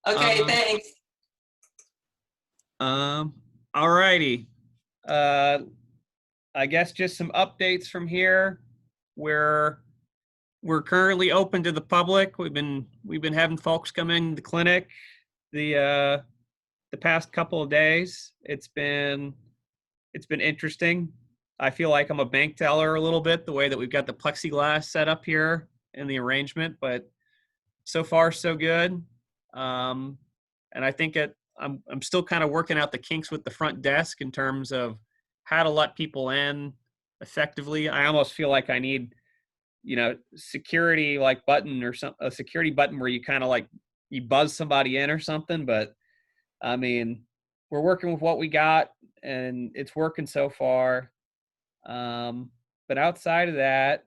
Okay, thanks. All righty. I guess just some updates from here. We're currently open to the public. We've been having folks come in the clinic the past couple of days. It's been interesting. I feel like I'm a bank teller a little bit, the way that we've got the plexiglass set up here and the arrangement, but so far so good. And I think I'm still kind of working out the kinks with the front desk in terms of how to let people in effectively. I almost feel like I need, security like button or a security button where you kind of like you buzz somebody in or something. But I mean, we're working with what we got and it's working so far. But outside of that,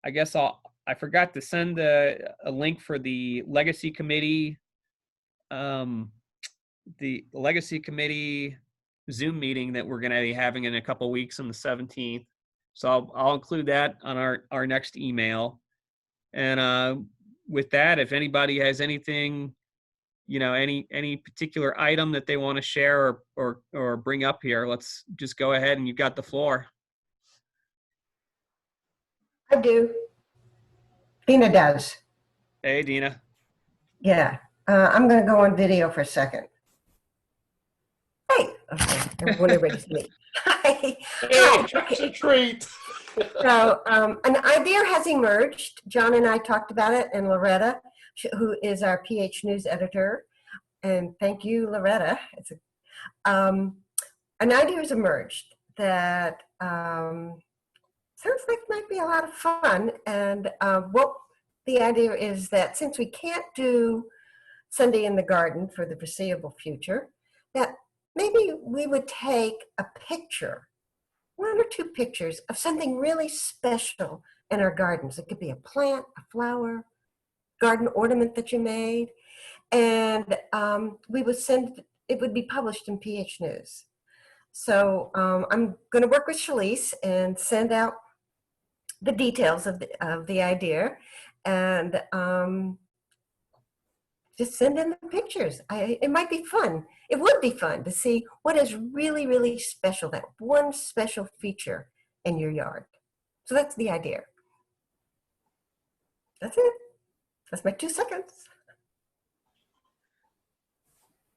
I guess I forgot to send a link for the legacy committee, Zoom meeting that we're going to be having in a couple weeks on the 17th. So I'll include that on our next email. And with that, if anybody has anything, any particular item that they want to share or bring up here, let's just go ahead and you've got the floor. I do. Dina does. Hey, Dina. Yeah. I'm going to go on video for a second. Hey. Okay. Everybody's me. Hi. Hey, Hi. it's a treat. So an idea has emerged. John and I talked about it, and Loretta, who is our PH News editor, and thank you, Loretta. It's an idea has emerged that sounds like it might be a lot of fun. And what the idea is that since we can't do Sunday in the Garden for the foreseeable future, that maybe we would take a picture, 1 or 2 pictures of something really special in our gardens. It could be a plant, a flower, garden ornament that you made, and we would send, it would be published in PH News. So I'm going to work with Shalise and send out the details of the idea, and just send in the pictures. It might be fun. It would be fun to see what is really, really special, that one special feature in your yard. So that's the idea. That's it. That's my 2 seconds.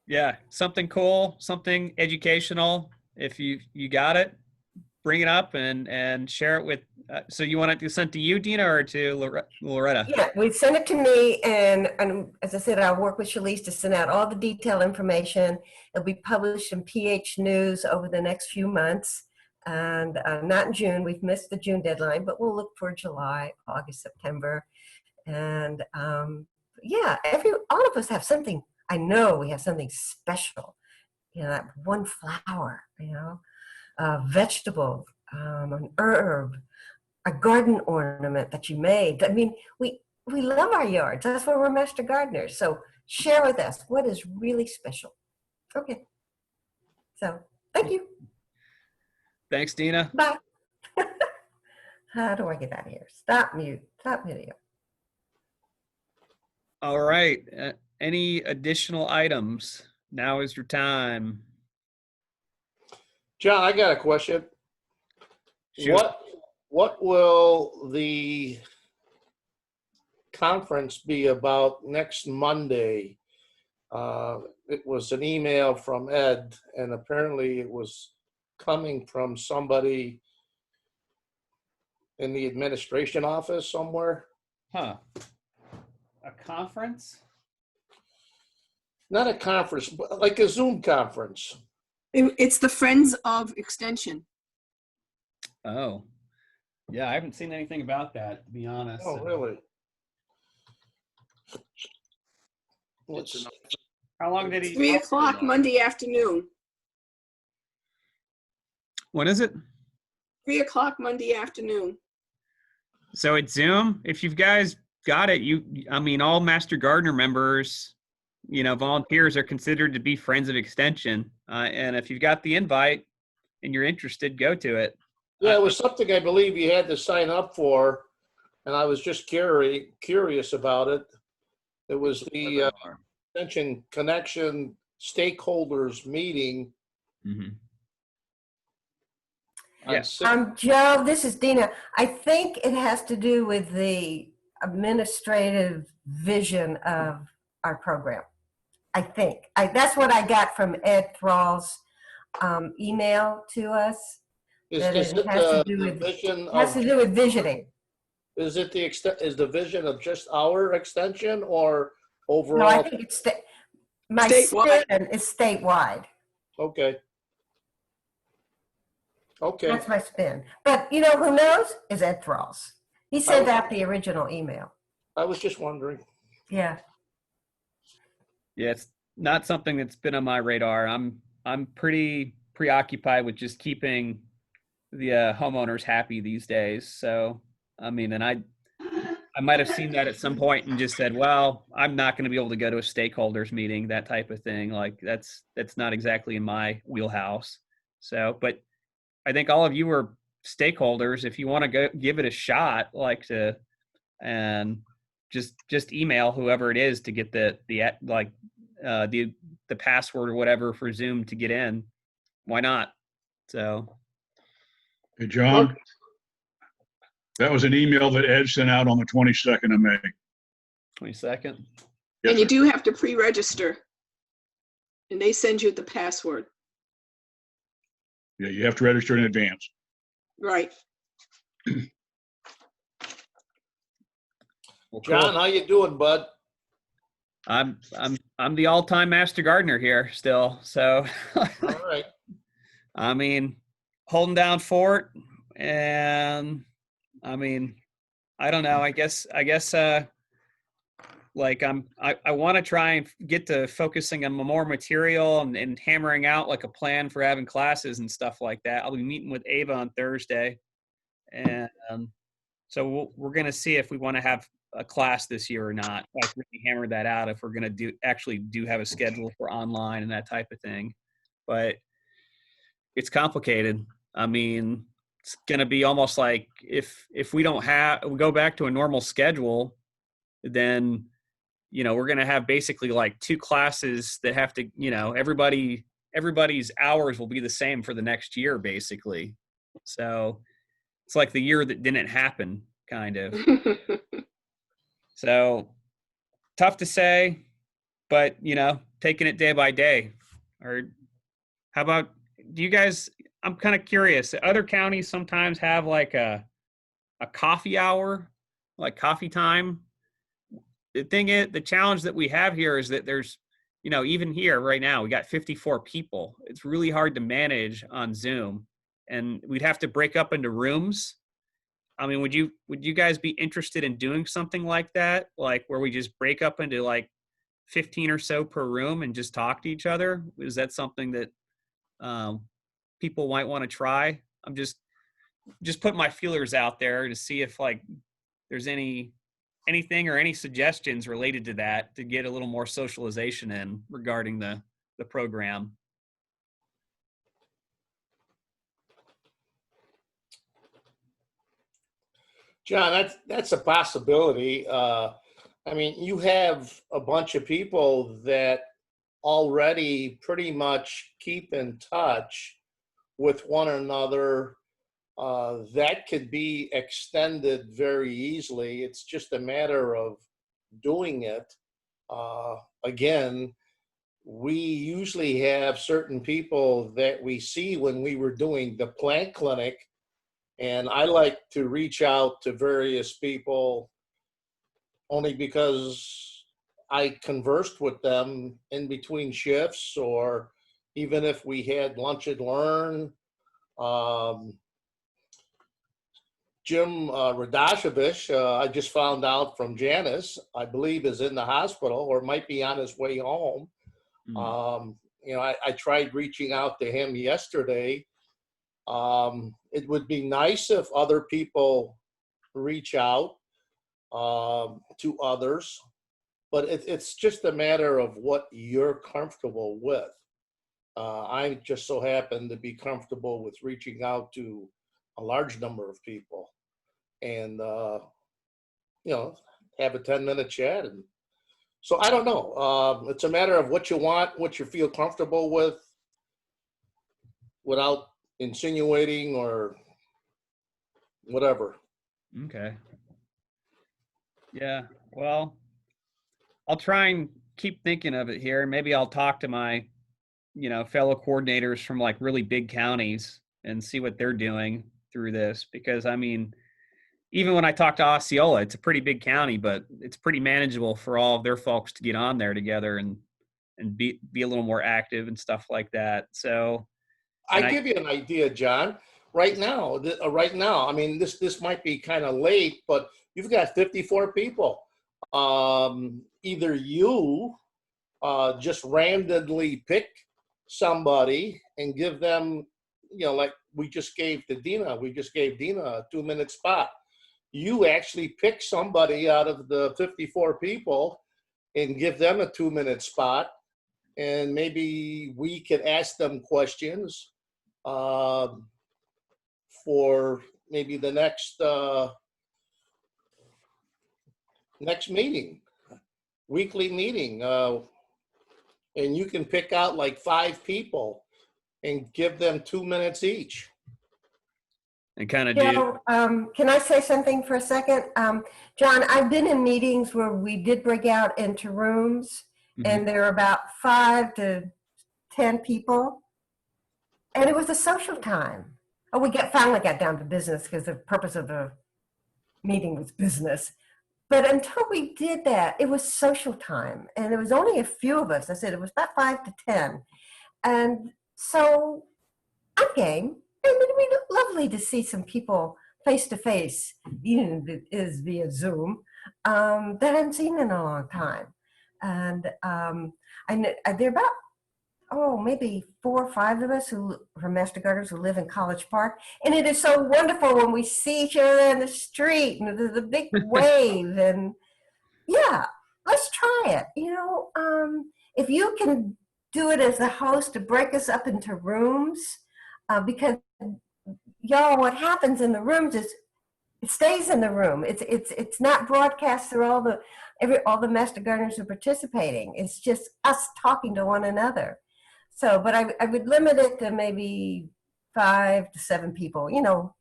Yeah, something cool, something educational. If you got it, bring it up and share it with. So you want it to send to you, Dina, or to Loretta? Yeah, we send it to me, and as I said, I'll work with Shalise to send out all the detailed information. It'll be published in PH News over the next few months, and not in June. We've missed the June deadline, but we'll look for July, August, September, and yeah, all of us have something. I know we have something special. You know, that one flower. You know, a vegetable, an herb, a garden ornament that you made. I mean, we love our yards. That's why we're master gardeners. So share with us what is really special. Okay. So thank you. Thanks, Dina. Bye. How do I get out of here? Stop mute. Stop video. All right. Any additional items? Now is your time. John, I got a question. Shoot. What will the conference be about next Monday? It was an email from Ed, and apparently it was coming from somebody in the administration office somewhere. Huh. A conference? Not a conference, but like a Zoom conference. It's the Friends of Extension. Oh. Yeah, I haven't seen anything about that, to be honest. Oh, really? Let's, How long did he? 3 o'clock Monday afternoon. When is it? 3 o'clock Monday afternoon. So it's Zoom. If you guys got it, I mean, all Master Gardener members, you know, volunteers are considered to be Friends of Extension. And if you've got the invite and you're interested, go to it. yeah, it was something I believe you had to sign up for, and I was just curious about it. It was the Extension Connection Stakeholders Meeting. Mm-hmm. on Yeah. Joe, this is Dina. I think it has to do with the administrative vision of our program. I think. That's what I got from Ed Thrall's email to us. Is That it it has to the do with vision has to of, do with visioning. is it is the vision of just our extension or No, overall? I think it's my Statewide. spin is statewide. Okay. Okay. That's my spin. But you know who knows is Ed Thrall's. He sent out the original email. I was just wondering. Yeah. Yeah, it's not something that's been on my radar. I'm pretty preoccupied with just keeping the homeowners happy these days. So, I mean, and I might have seen that at some point and just said, well, I'm not going to be able to go to a stakeholders meeting, that type of thing. Like that's not exactly in my wheelhouse. So, but I think all of you are stakeholders. If you want to go give it a shot, and just email whoever it is to get the password or whatever for Zoom to get in. Why not? So, Hey, John, that was an email that Ed sent out on the 22nd of May. 22nd. Yes, And you sir. do have to pre-register. And they send you the password. Yeah, you have to register in advance. Right. Well, cool. John, how you doing, bud? I'm the all-time master gardener here still. So, All right. I mean, holding down fort, and I mean, I don't know. I guess like I want to try and get to focusing on more material and hammering out like a plan for having classes and stuff like that. I'll be meeting with Ava on Thursday, and so we're going to see if we want to have a class this year or not. Like really hammer that out if we're going to actually have a schedule for online and that type of thing. But it's complicated. I mean, it's going to be almost like if we don't have, we go back to a normal schedule, then, you know, we're going to have basically like 2 classes that have to, you know, everybody's hours will be the same for the next year, basically. So it's like the year that didn't happen, kind of. So tough to say, but, you know, taking it day by day. Or how about, do you guys, I'm kind of curious, other counties sometimes have like a coffee hour, like coffee time. The challenge that we have here is that there's, you know, even here right now, we got 54 people. It's really hard to manage on Zoom, and we'd have to break up into rooms. I mean, would you guys be interested in doing something like that? Like where we just break up into like 15 or so per room and just talk to each other? Is that something that people might want to try? I'm just putting my feelers out there to see if like there's anything or any suggestions related to that to get a little more socialization in regarding the program. John, that's a possibility. I mean, you have a bunch of people that already pretty much keep in touch with one another. That could be extended very easily. It's just a matter of doing it. Again, we usually have certain people that we see when we were doing the plant clinic, and I like to reach out to various people only because I conversed with them in between shifts, or even if we had lunch and learn. Jim Radashevich, I just found out from Janice, I believe is in the hospital or might be on his way home. You know, I tried reaching out to him yesterday. It would be nice if other people reach out to others, but it's just a matter of what you're comfortable with. I just so happen to be comfortable with reaching out to a large number of people and, you know, have a 10-minute chat. And so I don't know. It's a matter of what you want, what you feel comfortable with without insinuating or whatever. Okay. Yeah. Well, I'll try and keep thinking of it here. Maybe I'll talk to my, you know, fellow coordinators from like really big counties and see what they're doing through this. Because I mean, even when I talk to Osceola, it's a pretty big county, but it's pretty manageable for all of their folks to get on there together and be a little more active and stuff like that. So I give you an idea, John. Right now, I mean, this might be kind of late, but you've got 54 people. Either you just randomly pick somebody and give them, you know, like we just gave Dina a 2-minute spot. You actually pick somebody out of the 54 people and give them a 2-minute spot, and maybe we could ask them questions for maybe the next meeting, weekly meeting, and you can pick out like 5 people and give them 2 minutes each. and kind of Can I say something for a second? John, I've been in meetings where we did break out into rooms, and there are about 5 to 10 people, and it was a social time. Oh, we finally got down to business because the purpose of the meeting was business. But until we did that, it was social time, and there was only a few of us. I said it was about 5 to 10, and so I'm game. And it would be lovely to see some people face to face, even if it is via Zoom, that I haven't seen in a long time. And there are about, maybe 4 or 5 of us from Master Gardeners who live in College Park. And it is so wonderful when we see each other in the street and there's a big wave. And yeah, let's try it. You know, if you can do it as a host to break us up into rooms, because y'all, what happens in the rooms is it stays in the room. It's not broadcast through all the master gardeners who are participating. It's just us talking to one another. So, but I would limit it to maybe 5 to 7 people. You know,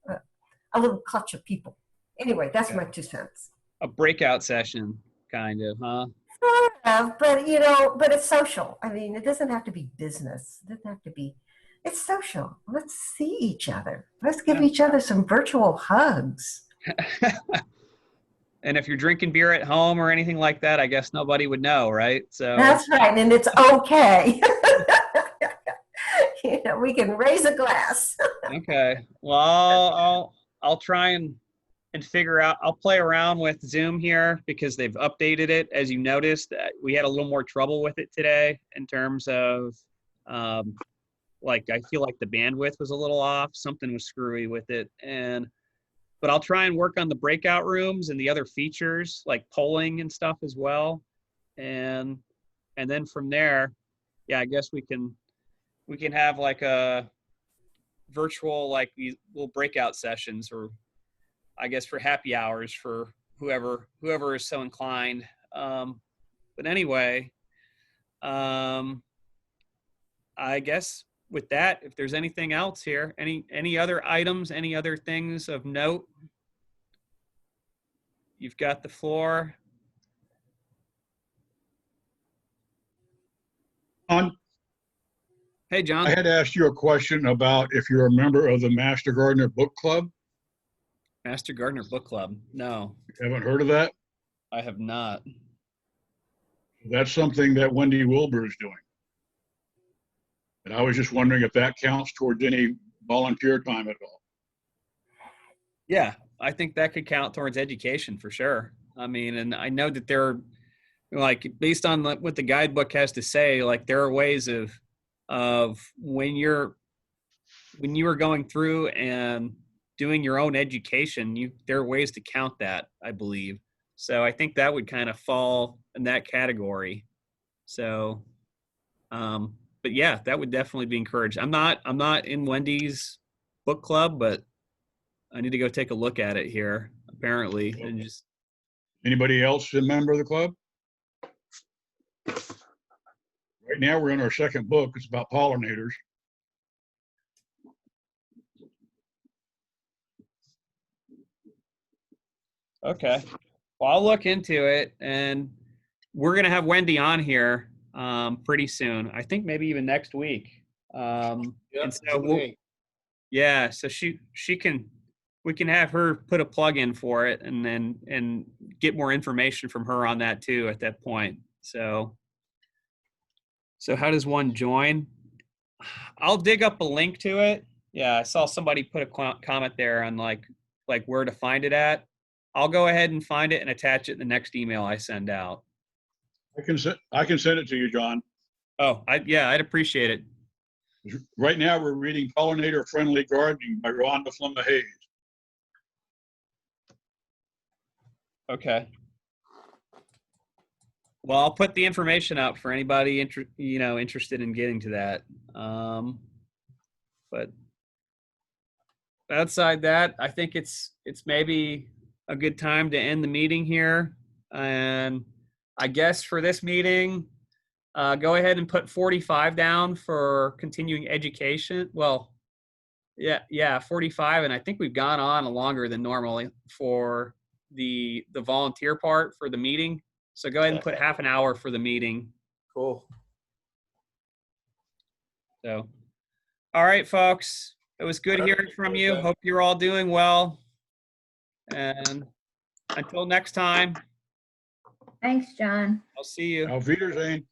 a little clutch of people. Anyway, that's my 2 cents. A breakout session, kind of, huh? Sort of, but you know, but it's social. I mean, it doesn't have to be business. It doesn't have to be. It's social. Let's see each other. Let's give each other some virtual hugs. And if you're drinking beer at home or anything like that, I guess nobody would know, right? So that's right, and it's okay. You know, we can raise a glass. Okay. Well, I'll try and figure out. I'll play around with Zoom here because they've updated it. As you noticed, we had a little more trouble with it today in terms of like I feel like the bandwidth was a little off. Something was screwy with it, but I'll try and work on the breakout rooms and the other features like polling and stuff as well. And then from there, yeah, I guess we can have like a virtual, like we'll breakout sessions, or I guess for happy hours for whoever is so inclined. But anyway, I guess with that, if there's anything else here, any other items, any other things of note, you've got the floor. John, Hey, John. I had asked you a question about if you're a member of the Master Gardener Book Club. Master Gardener Book Club. No, Haven't heard of that? I have not. That's something that Wendy Wilbur is doing. And I was just wondering if that counts towards any volunteer time at all. Yeah, I think that could count towards education for sure. I mean, and I know that there are, like, based on what the guidebook has to say, like there are ways of when you are going through and doing your own education, there are ways to count that, I believe. So I think that would kind of fall in that category. So, but yeah, that would definitely be encouraged. I'm not in Wendy's book club, but I need to go take a look at it here, apparently. Okay. And just Anybody else a member of the club? Right now, we're in our second book. It's about pollinators. okay. Well, I'll look into it, and we're gonna have Wendy on here pretty soon. I think maybe even next week. And so yeah, so we can have her put a plug in for it, and get more information from her on that too at that point. So how does one join? I'll dig up a link to it. Yeah, I saw somebody put a comment there on like where to find it at. I'll go ahead and find it and attach it in the next email I send out. I can send it to you, John. Oh, I'd appreciate it. Right now, we're reading Pollinator Friendly Gardening by Rhonda Flemma Hayes. Okay. Well, I'll put the information out for anybody interested in getting to that. But outside that, I think it's maybe a good time to end the meeting here. And I guess for this meeting, go ahead and put 45 down for continuing education. Well, yeah, 45. And I think we've gone on longer than normally for the volunteer part for the meeting. So go ahead and put half an hour for the meeting. Cool. So, all right, folks. It was good hearing from you. Hope you're all doing well. And until next time. Thanks, John. I'll see you. Auf Wiedersehen.